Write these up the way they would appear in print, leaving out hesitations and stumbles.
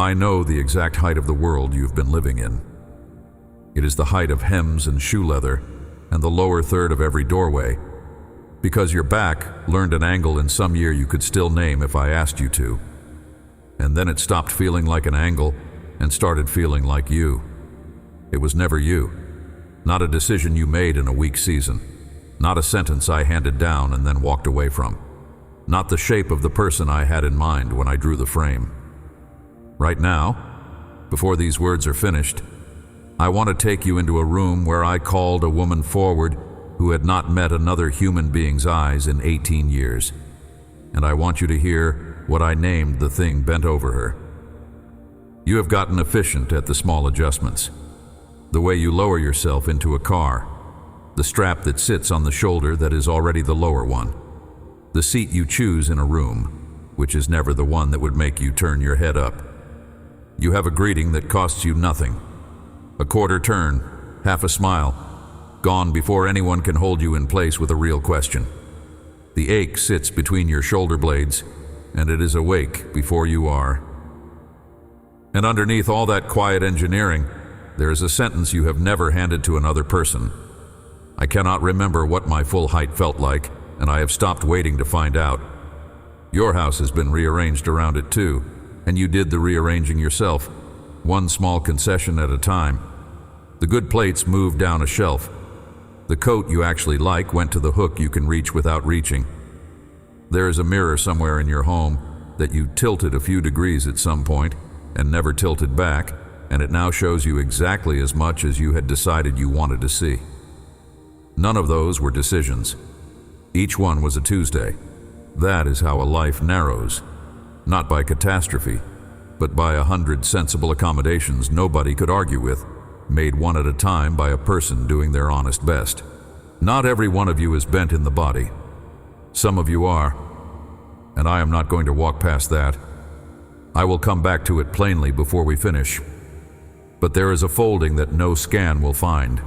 I know the exact height of the world you've been living in. It is the height of hems and shoe leather and the lower third of every doorway, because your back learned an angle in some year you could still name if I asked you to. And then it stopped feeling like an angle and started feeling like you. It was never you. Not a decision you made in a weak season. Not a sentence I handed down and then walked away from. Not the shape of the person I had in mind when I drew the frame. Right now, before these words are finished, I want to take you into a room where I called a woman forward who had not met another human being's eyes in 18 years. And I want you to hear what I named the thing bent over her. You have gotten efficient at the small adjustments. The way you lower yourself into a car, the strap that sits on the shoulder that is already the lower one, the seat you choose in a room, which is never the one that would make you turn your head up. You have a greeting that costs you nothing. A quarter turn, half a smile, gone before anyone can hold you in place with a real question. The ache sits between your shoulder blades, and it is awake before you are. And underneath all that quiet engineering, there is a sentence you have never handed to another person. I cannot remember what my full height felt like, and I have stopped waiting to find out. Your house has been rearranged around it too, and you did the rearranging yourself, one small concession at a time. The good plates moved down a shelf. The coat you actually like went to the hook you can reach without reaching. There is a mirror somewhere in your home that you tilted a few degrees at some point and never tilted back, and it now shows you exactly as much as you had decided you wanted to see. None of those were decisions. Each one was a Tuesday. That is how a life narrows, not by catastrophe, but by 100 sensible accommodations nobody could argue with, made one at a time by a person doing their honest best. Not every one of you is bent in the body. Some of you are, and I am not going to walk past that. I will come back to it plainly before we finish. But there is a folding that no scan will find.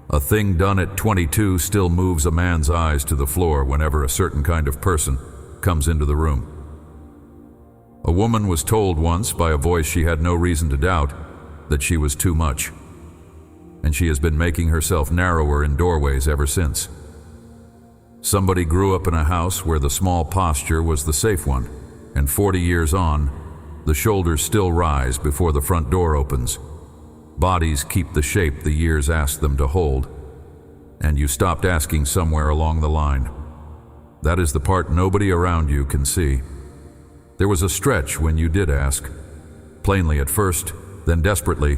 A thing done at 22 still moves a man's eyes to the floor whenever a certain kind of person comes into the room. A woman was told once by a voice she had no reason to doubt that she was too much, and she has been making herself narrower in doorways ever since. Somebody grew up in a house where the small posture was the safe one, and 40 years on, the shoulders still rise before the front door opens. Bodies keep the shape the years asked them to hold, and you stopped asking somewhere along the line. That is the part nobody around you can see. There was a stretch when you did ask, plainly at first, then desperately,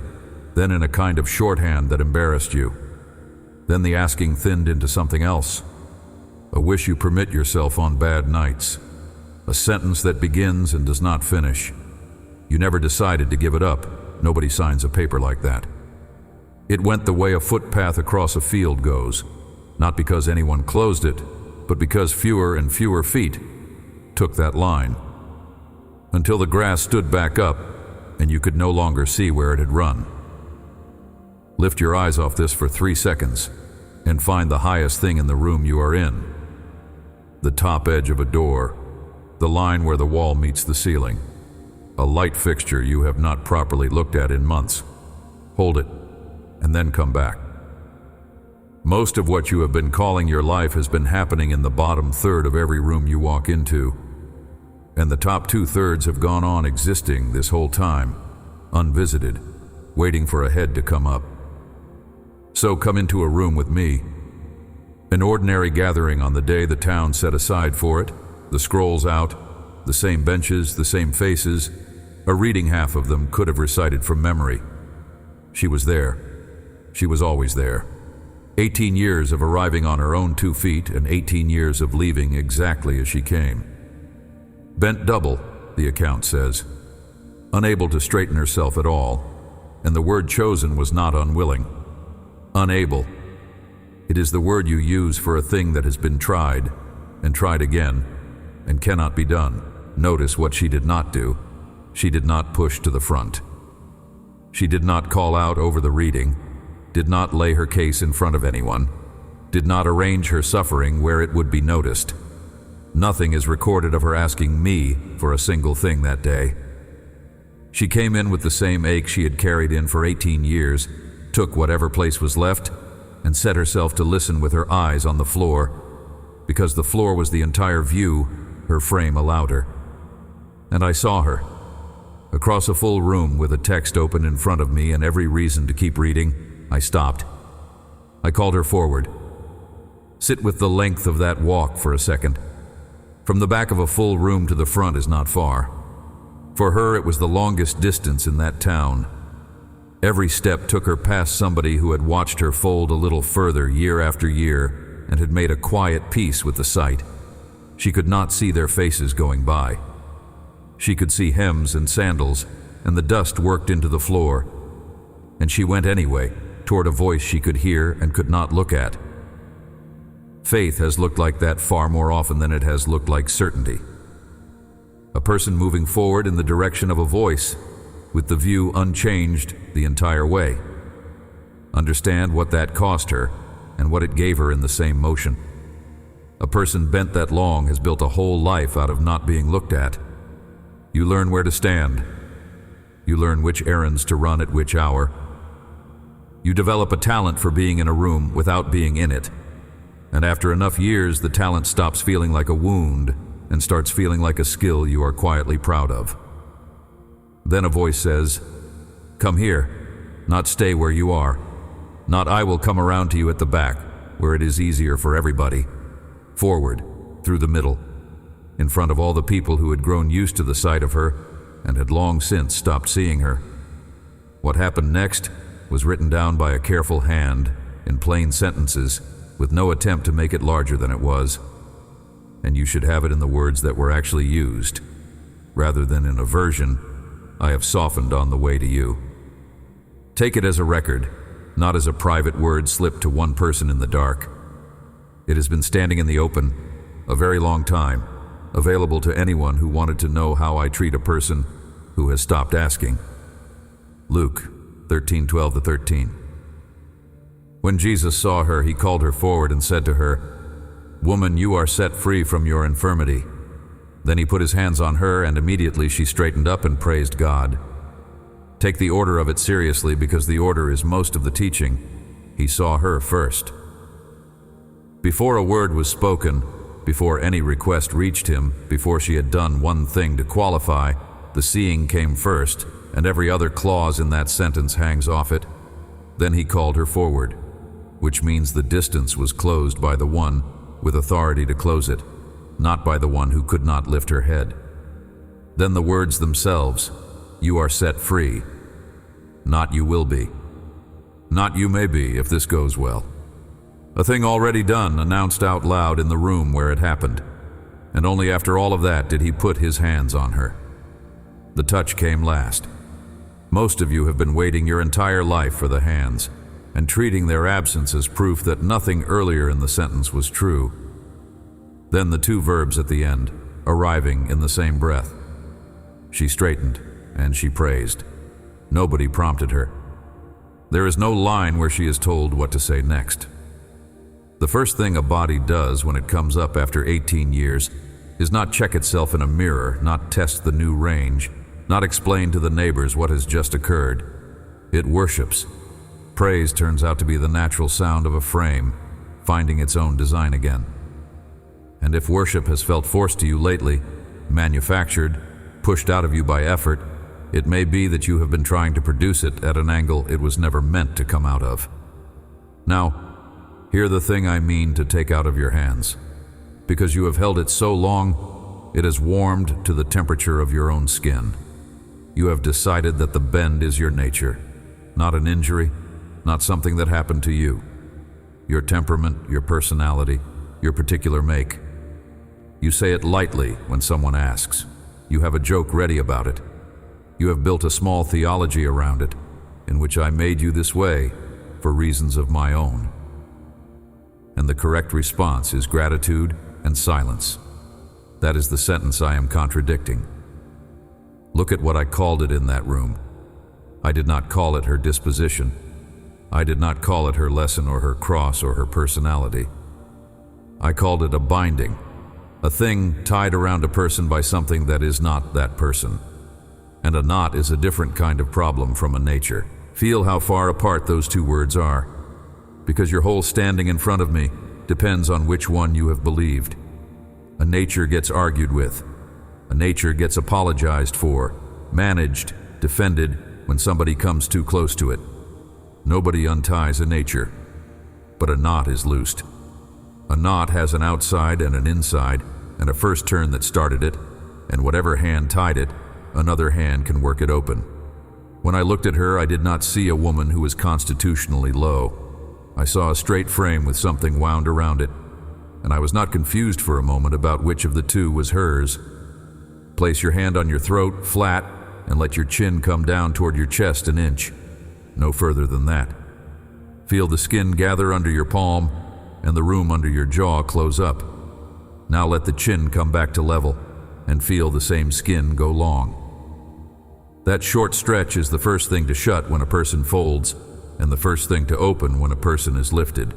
then in a kind of shorthand that embarrassed you. Then the asking thinned into something else, a wish you permit yourself on bad nights, a sentence that begins and does not finish. You never decided to give it up. Nobody signs a paper like that. It went the way a footpath across a field goes, not because anyone closed it, but because fewer and fewer feet took that line, until the grass stood back up and you could no longer see where it had run. Lift your eyes off this for 3 seconds and find the highest thing in the room you are in. The top edge of a door, the line where the wall meets the ceiling, a light fixture you have not properly looked at in months. Hold it, and then come back. Most of what you have been calling your life has been happening in the bottom third of every room you walk into, and the top 2/3 have gone on existing this whole time, unvisited, waiting for a head to come up. So come into a room with me. An ordinary gathering on the day the town set aside for it, the scrolls out, the same benches, the same faces. A reading half of them could have recited from memory. She was there. She was always there. 18 years of arriving on her own 2 feet and 18 years of leaving exactly as she came. Bent double, the account says. Unable to straighten herself at all, and the word chosen was not unwilling. Unable. It is the word you use for a thing that has been tried, and tried again, and cannot be done. Notice what she did not do. She did not push to the front. She did not call out over the reading, did not lay her case in front of anyone, did not arrange her suffering where it would be noticed. Nothing is recorded of her asking me for a single thing that day. She came in with the same ache she had carried in for 18 years, took whatever place was left, and set herself to listen with her eyes on the floor, because the floor was the entire view her frame allowed her. And I saw her, across a full room with a text open in front of me and every reason to keep reading. I stopped. I called her forward. Sit with the length of that walk for a second. From the back of a full room to the front is not far. For her, it was the longest distance in that town. Every step took her past somebody who had watched her fold a little further year after year and had made a quiet peace with the sight. She could not see their faces going by. She could see hems and sandals, and the dust worked into the floor. And she went anyway, toward a voice she could hear and could not look at. Faith has looked like that far more often than it has looked like certainty. A person moving forward in the direction of a voice, with the view unchanged the entire way. Understand what that cost her and what it gave her in the same motion. A person bent that long has built a whole life out of not being looked at. You learn where to stand. You learn which errands to run at which hour. You develop a talent for being in a room without being in it. And after enough years, the talent stops feeling like a wound and starts feeling like a skill you are quietly proud of. Then a voice says, "Come here, not stay where you are. Not I will come around to you at the back, where it is easier for everybody. Forward, through the middle, in front of all the people who had grown used to the sight of her and had long since stopped seeing her." What happened next was written down by a careful hand in plain sentences, with no attempt to make it larger than it was. And you should have it in the words that were actually used, rather than in a version I have softened on the way to you. Take it as a record, not as a private word slipped to one person in the dark. It has been standing in the open a very long time, available to anyone who wanted to know how I treat a person who has stopped asking. Luke 13:12-13. When Jesus saw her, he called her forward and said to her, "Woman, you are set free from your infirmity." Then he put his hands on her, and immediately she straightened up and praised God. Take the order of it seriously, because the order is most of the teaching. He saw her first. Before a word was spoken, before any request reached him, before she had done one thing to qualify, the seeing came first, and every other clause in that sentence hangs off it. Then he called her forward, which means the distance was closed by the one with authority to close it, not by the one who could not lift her head. Then the words themselves, "You are set free," not "you will be," not "you may be if this goes well." A thing already done, announced out loud in the room where it happened, and only after all of that did he put his hands on her. The touch came last. Most of you have been waiting your entire life for the hands, and treating their absence as proof that nothing earlier in the sentence was true. Then the two verbs at the end, arriving in the same breath. She straightened, and she praised. Nobody prompted her. There is no line where she is told what to say next. The first thing a body does when it comes up after 18 years is not check itself in a mirror, not test the new range, not explain to the neighbors what has just occurred. It worships. Praise turns out to be the natural sound of a frame, finding its own design again. And if worship has felt forced to you lately, manufactured, pushed out of you by effort, it may be that you have been trying to produce it at an angle it was never meant to come out of. Now, hear the thing I mean to take out of your hands. Because you have held it so long, it has warmed to the temperature of your own skin. You have decided that the bend is your nature, not an injury, not something that happened to you. Your temperament, your personality, your particular make. You say it lightly when someone asks. You have a joke ready about it. You have built a small theology around it, in which I made you this way for reasons of my own. And the correct response is gratitude and silence. That is the sentence I am contradicting. Look at what I called it in that room. I did not call it her disposition. I did not call it her lesson or her cross or her personality. I called it a binding, a thing tied around a person by something that is not that person. And a not is a different kind of problem from a nature. Feel how far apart those two words are, because your whole standing in front of me depends on which one you have believed. A nature gets argued with. A nature gets apologized for, managed, defended when somebody comes too close to it. Nobody unties a nature, but a knot is loosed. A knot has an outside and an inside, and a first turn that started it, and whatever hand tied it, another hand can work it open. When I looked at her, I did not see a woman who was constitutionally low. I saw a straight frame with something wound around it, and I was not confused for a moment about which of the two was hers. Place your hand on your throat, flat, and let your chin come down toward your chest an inch. No further than that. Feel the skin gather under your palm and the room under your jaw close up. Now let the chin come back to level and feel the same skin go long. That short stretch is the first thing to shut when a person folds, and the first thing to open when a person is lifted.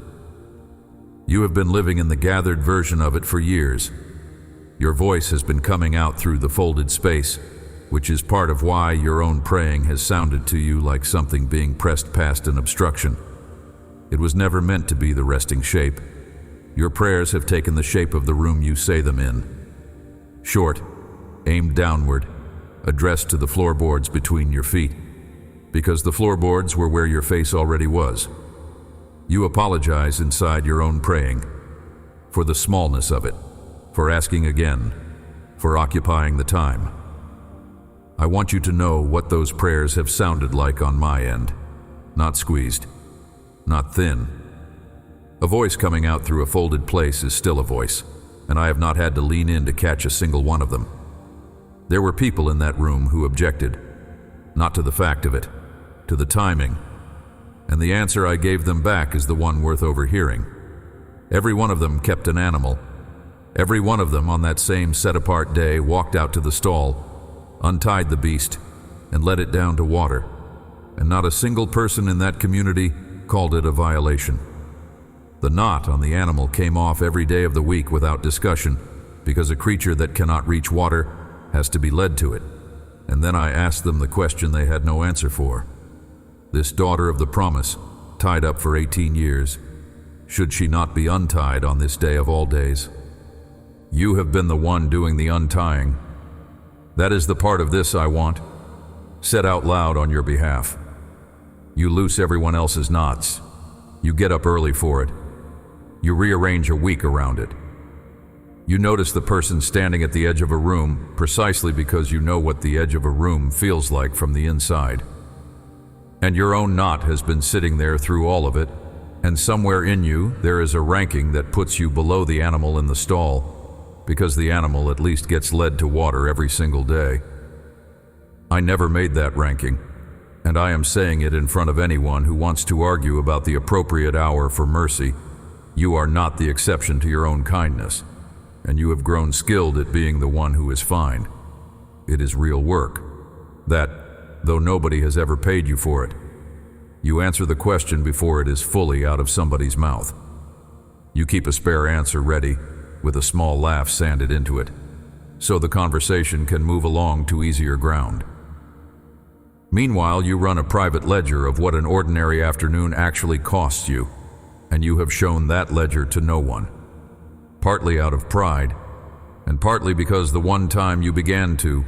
You have been living in the gathered version of it for years. Your voice has been coming out through the folded space, which is part of why your own praying has sounded to you like something being pressed past an obstruction. It was never meant to be the resting shape. Your prayers have taken the shape of the room you say them in. Short, aimed downward, addressed to the floorboards between your feet, because the floorboards were where your face already was. You apologize inside your own praying for the smallness of it, for asking again, for occupying the time. I want you to know what those prayers have sounded like on my end. Not squeezed, not thin. A voice coming out through a folded place is still a voice, and I have not had to lean in to catch a single one of them. There were people in that room who objected, not to the fact of it, to the timing, and the answer I gave them back is the one worth overhearing. Every one of them kept an animal. Every one of them on that same set-apart day walked out to the stall, untied the beast, and let it down to water, and not a single person in that community called it a violation. The knot on the animal came off every day of the week without discussion, because a creature that cannot reach water has to be led to it. And then I asked them the question they had no answer for. This daughter of the promise, tied up for 18 years, should she not be untied on this day of all days? You have been the one doing the untying. That is the part of this I want, said out loud on your behalf. You loose everyone else's knots. You get up early for it. You rearrange a week around it. You notice the person standing at the edge of a room precisely because you know what the edge of a room feels like from the inside. And your own knot has been sitting there through all of it, and somewhere in you there is a ranking that puts you below the animal in the stall, because the animal at least gets led to water every single day. I never made that ranking, and I am saying it in front of anyone who wants to argue about the appropriate hour for mercy. You are not the exception to your own kindness, and you have grown skilled at being the one who is fine. It is real work, that, though nobody has ever paid you for it, you answer the question before it is fully out of somebody's mouth. You keep a spare answer ready, with a small laugh sanded into it, so the conversation can move along to easier ground. Meanwhile, you run a private ledger of what an ordinary afternoon actually costs you, and you have shown that ledger to no one. Partly out of pride, and partly because the one time you began to,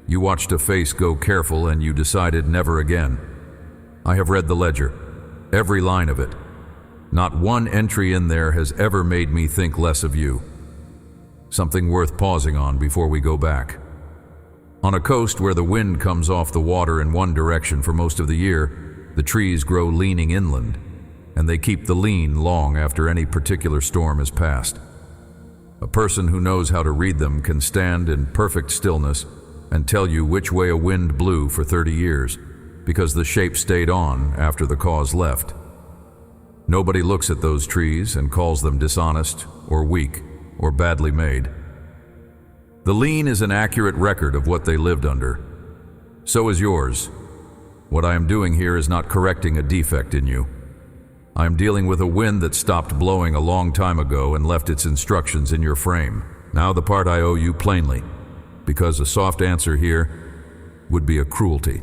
you watched a face go careful and you decided never again. I have read the ledger, every line of it. Not one entry in there has ever made me think less of you. Something worth pausing on before we go back. On a coast where the wind comes off the water in one direction for most of the year, the trees grow leaning inland, and they keep the lean long after any particular storm has passed. A person who knows how to read them can stand in perfect stillness and tell you which way a wind blew for 30 years, because the shape stayed on after the cause left. Nobody looks at those trees and calls them dishonest or weak or badly made. The lean is an accurate record of what they lived under. So is yours. What I am doing here is not correcting a defect in you. I am dealing with a wind that stopped blowing a long time ago and left its instructions in your frame. Now the part I owe you plainly, because a soft answer here would be a cruelty.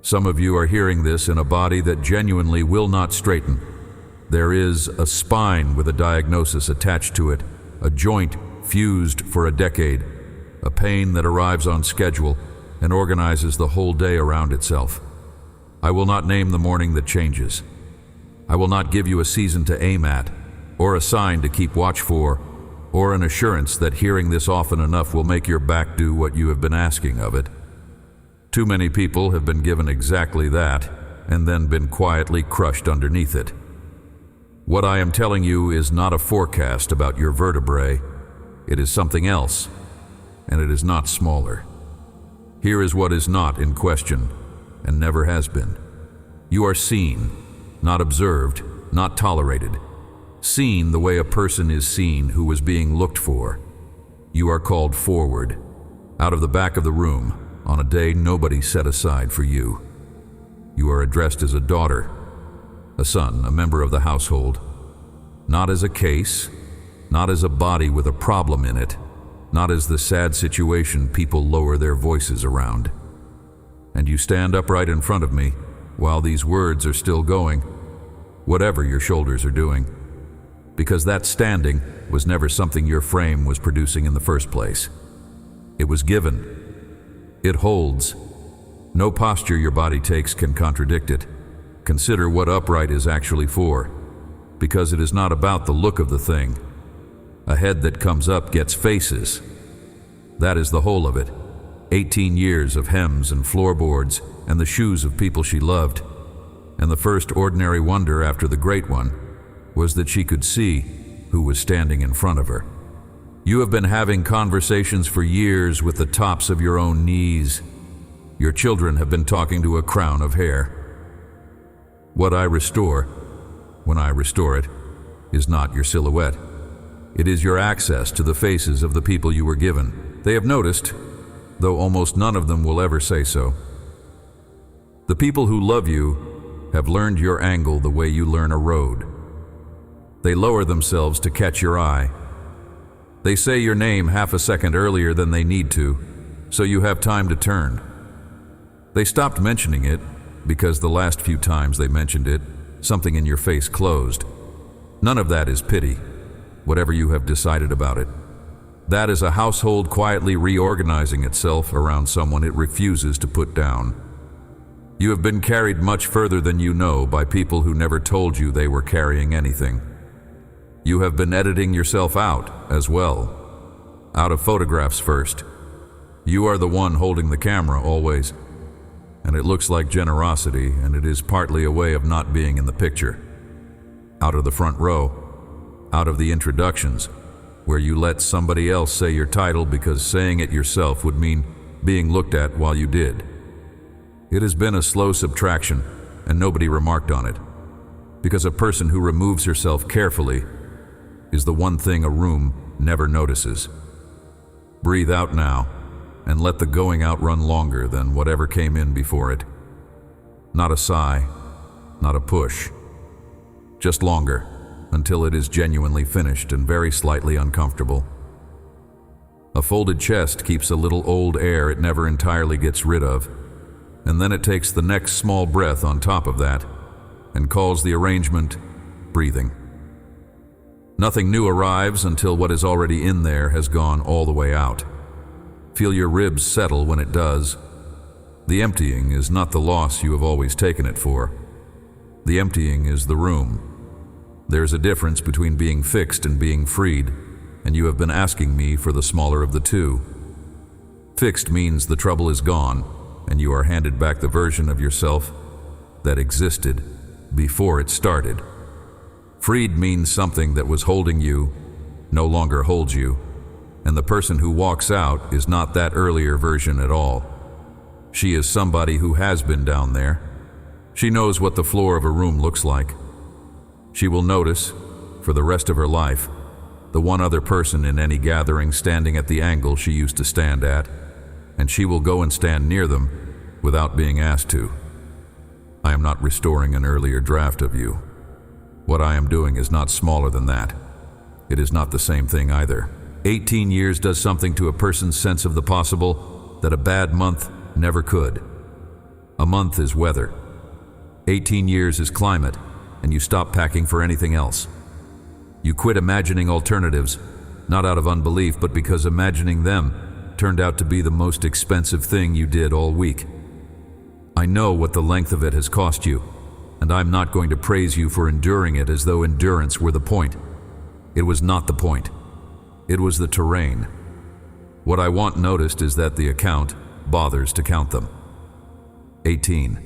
Some of you are hearing this in a body that genuinely will not straighten. There is a spine with a diagnosis attached to it, a joint fused for a decade, a pain that arrives on schedule and organizes the whole day around itself. I will not name the morning that changes. I will not give you a season to aim at, or a sign to keep watch for, or an assurance that hearing this often enough will make your back do what you have been asking of it. Too many people have been given exactly that, and then been quietly crushed underneath it. What I am telling you is not a forecast about your vertebrae. It is something else, and it is not smaller. Here is what is not in question, and never has been. You are seen, not observed, not tolerated. Seen the way a person is seen who was being looked for. You are called forward, out of the back of the room, on a day nobody set aside for you. You are addressed as a daughter, a son, a member of the household. Not as a case, not as a body with a problem in it, not as the sad situation people lower their voices around. And you stand upright in front of me while these words are still going, whatever your shoulders are doing, because that standing was never something your frame was producing in the first place. It was given. It holds. No posture your body takes can contradict it. Consider what upright is actually for, because it is not about the look of the thing. A head that comes up gets faces. That is the whole of it. 18 years of hems and floorboards and the shoes of people she loved. And the first ordinary wonder after the great one was that she could see who was standing in front of her. You have been having conversations for years with the tops of your own knees. Your children have been talking to a crown of hair. What I restore, when I restore it, is not your silhouette. It is your access to the faces of the people you were given. They have noticed, though almost none of them will ever say so. The people who love you have learned your angle the way you learn a road. They lower themselves to catch your eye. They say your name half a second earlier than they need to, so you have time to turn. They stopped mentioning it because the last few times they mentioned it, something in your face closed. None of that is pity, whatever you have decided about it. That is a household quietly reorganizing itself around someone it refuses to put down. You have been carried much further than you know by people who never told you they were carrying anything. You have been editing yourself out as well. Out of photographs first. You are the one holding the camera always. And it looks like generosity, and it is partly a way of not being in the picture. Out of the front row. Out of the introductions, where you let somebody else say your title because saying it yourself would mean being looked at while you did. It has been a slow subtraction, and nobody remarked on it. Because a person who removes herself carefully is the one thing a room never notices. Breathe out now, and let the going out run longer than whatever came in before it. Not a sigh, not a push. Just longer, until it is genuinely finished and very slightly uncomfortable. A folded chest keeps a little old air it never entirely gets rid of, and then it takes the next small breath on top of that, and calls the arrangement breathing. Nothing new arrives until what is already in there has gone all the way out. Feel your ribs settle when it does. The emptying is not the loss you have always taken it for. The emptying is the room. There's a difference between being fixed and being freed, and you have been asking me for the smaller of the two. Fixed means the trouble is gone, and you are handed back the version of yourself that existed before it started. Freed means something that was holding you no longer holds you, and the person who walks out is not that earlier version at all. She is somebody who has been down there. She knows what the floor of a room looks like. She will notice, for the rest of her life, the one other person in any gathering standing at the angle she used to stand at, and she will go and stand near them without being asked to. I am not restoring an earlier draft of you. What I am doing is not smaller than that. It is not the same thing either. 18 years does something to a person's sense of the possible that a bad month never could. A month is weather. 18 years is climate, and you stop packing for anything else. You quit imagining alternatives, not out of unbelief, but because imagining them turned out to be the most expensive thing you did all week. I know what the length of it has cost you, and I'm not going to praise you for enduring it as though endurance were the point. It was not the point. It was the terrain. What I want noticed is that the account bothers to count them. 18.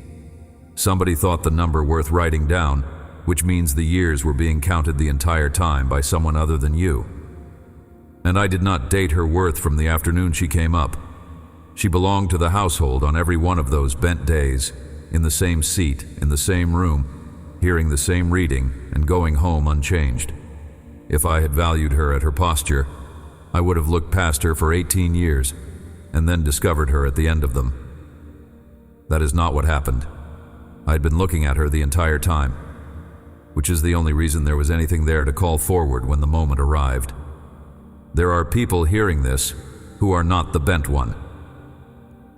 Somebody thought the number worth writing down, which means the years were being counted the entire time by someone other than you. And I did not date her worth from the afternoon she came up. She belonged to the household on every one of those bent days, in the same seat, in the same room, hearing the same reading, and going home unchanged. If I had valued her at her posture, I would have looked past her for 18 years, and then discovered her at the end of them. That is not what happened. I had been looking at her the entire time, which is the only reason there was anything there to call forward when the moment arrived. There are people hearing this who are not the bent one.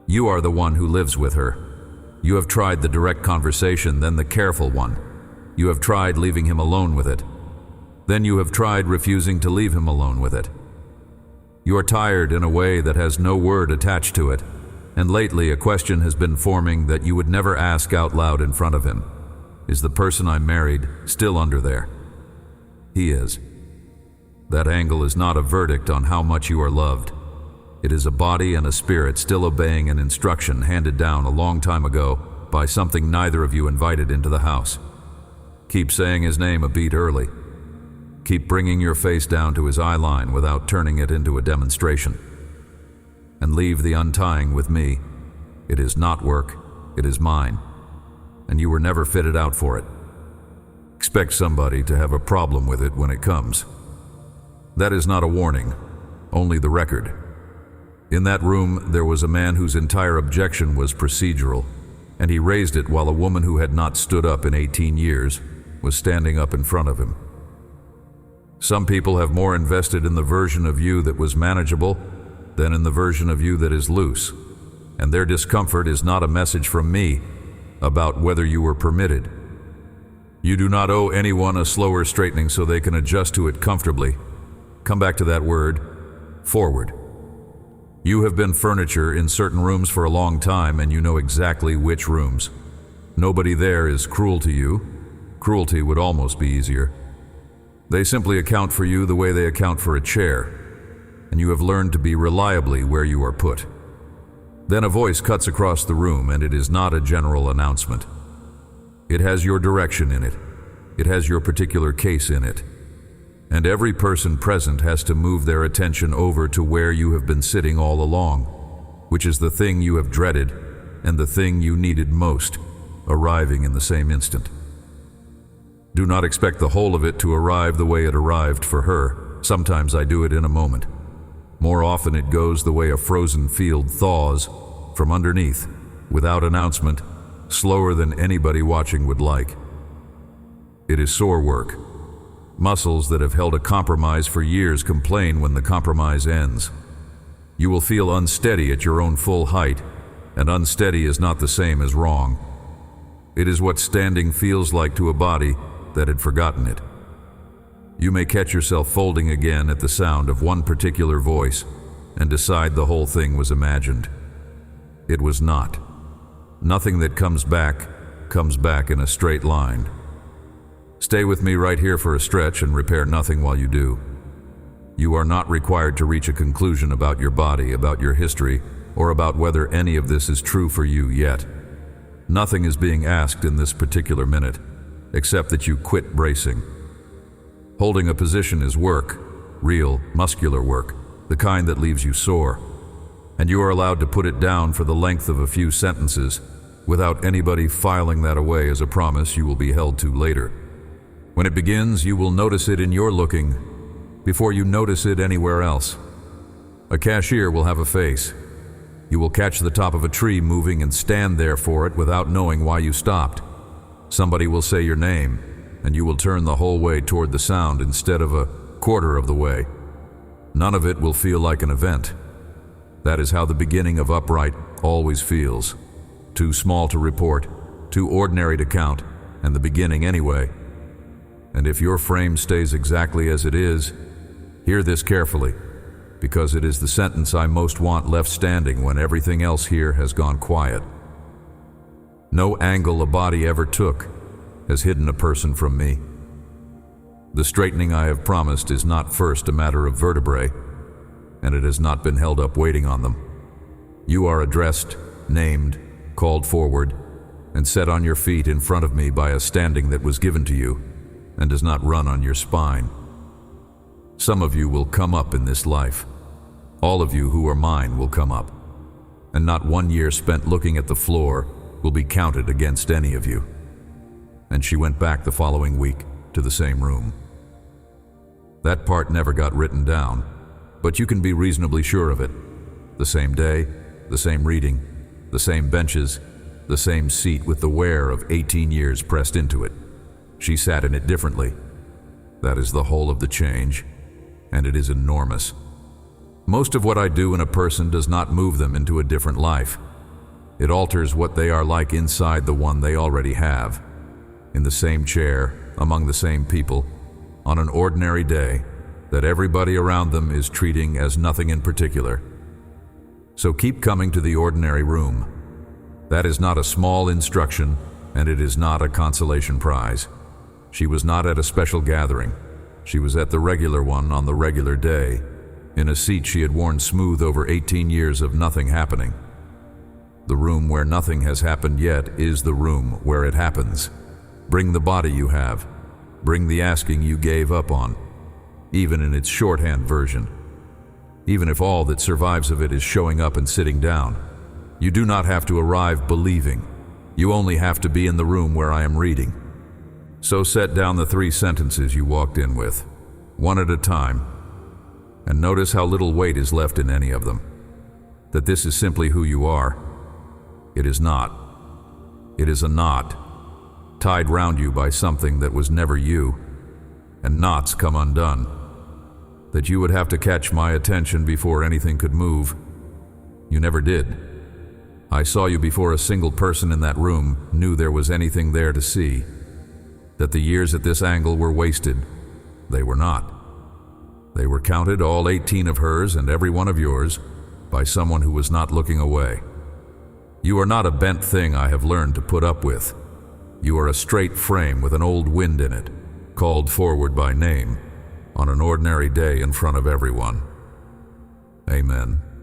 You are the one who lives with her. You have tried the direct conversation, then the careful one. You have tried leaving him alone with it. Then you have tried refusing to leave him alone with it. You are tired in a way that has no word attached to it, and lately a question has been forming that you would never ask out loud in front of him. Is the person I married still under there? He is. That angle is not a verdict on how much you are loved. It is a body and a spirit still obeying an instruction handed down a long time ago by something neither of you invited into the house. Keep saying his name a beat early. Keep bringing your face down to his eye line without turning it into a demonstration. And leave the untying with me. It is not work, it is mine. And you were never fitted out for it. Expect somebody to have a problem with it when it comes. That is not a warning, only the record. In that room, there was a man whose entire objection was procedural, and he raised it while a woman who had not stood up in 18 years was standing up in front of him. Some people have more invested in the version of you that was manageable than in the version of you that is loose, and their discomfort is not a message from me about whether you were permitted. You do not owe anyone a slower straightening so they can adjust to it comfortably. Come back to that word, forward. You have been furniture in certain rooms for a long time, and you know exactly which rooms. Nobody there is cruel to you. Cruelty would almost be easier. They simply account for you the way they account for a chair, and you have learned to be reliably where you are put. Then a voice cuts across the room, and it is not a general announcement. It has your direction in it. It has your particular case in it. And every person present has to move their attention over to where you have been sitting all along, which is the thing you have dreaded and the thing you needed most, arriving in the same instant. Do not expect the whole of it to arrive the way it arrived for her. Sometimes I do it in a moment. More often it goes the way a frozen field thaws from underneath, without announcement, slower than anybody watching would like. It is sore work. Muscles that have held a compromise for years complain when the compromise ends. You will feel unsteady at your own full height, and unsteady is not the same as wrong. It is what standing feels like to a body that had forgotten it. You may catch yourself folding again at the sound of one particular voice and decide the whole thing was imagined. It was not. Nothing that comes back in a straight line. Stay with me right here for a stretch and repair nothing while you do. You are not required to reach a conclusion about your body, about your history, or about whether any of this is true for you yet. Nothing is being asked in this particular minute, except that you quit bracing. Holding a position is work, real, muscular work, the kind that leaves you sore, and you are allowed to put it down for the length of a few sentences without anybody filing that away as a promise you will be held to later. When it begins, you will notice it in your looking before you notice it anywhere else. A cashier will have a face. You will catch the top of a tree moving and stand there for it without knowing why you stopped. Somebody will say your name, and you will turn the whole way toward the sound instead of a quarter of the way. None of it will feel like an event. That is how the beginning of upright always feels. Too small to report, too ordinary to count, and the beginning anyway. And if your frame stays exactly as it is, hear this carefully, because it is the sentence I most want left standing when everything else here has gone quiet. No angle a body ever took has hidden a person from me. The straightening I have promised is not first a matter of vertebrae, and it has not been held up waiting on them. You are addressed, named, called forward, and set on your feet in front of me by a standing that was given to you and does not run on your spine. Some of you will come up in this life. All of you who are mine will come up, and not 1 year spent looking at the floor will be counted against any of you. And she went back the following week to the same room. That part never got written down, but you can be reasonably sure of it. The same day, the same reading, the same benches, the same seat with the wear of 18 years pressed into it. She sat in it differently. That is the whole of the change, and it is enormous. Most of what I do in a person does not move them into a different life. It alters what they are like inside the one they already have. In the same chair, among the same people, on an ordinary day that everybody around them is treating as nothing in particular. So keep coming to the ordinary room. That is not a small instruction, and it is not a consolation prize. She was not at a special gathering. She was at the regular one on the regular day, in a seat she had worn smooth over 18 years of nothing happening. The room where nothing has happened yet is the room where it happens. Bring the body you have. Bring the asking you gave up on, even in its shorthand version. Even if all that survives of it is showing up and sitting down. You do not have to arrive believing. You only have to be in the room where I am reading. So set down the 3 sentences you walked in with, one at a time, and notice how little weight is left in any of them. That this is simply who you are. It is not. It is a knot, tied round you by something that was never you, and knots come undone. That you would have to catch my attention before anything could move. You never did. I saw you before a single person in that room knew there was anything there to see. That the years at this angle were wasted. They were not. They were counted, all 18 of hers and every one of yours, by someone who was not looking away. You are not a bent thing I have learned to put up with. You are a straight frame with an old wind in it, called forward by name, on an ordinary day in front of everyone. Amen.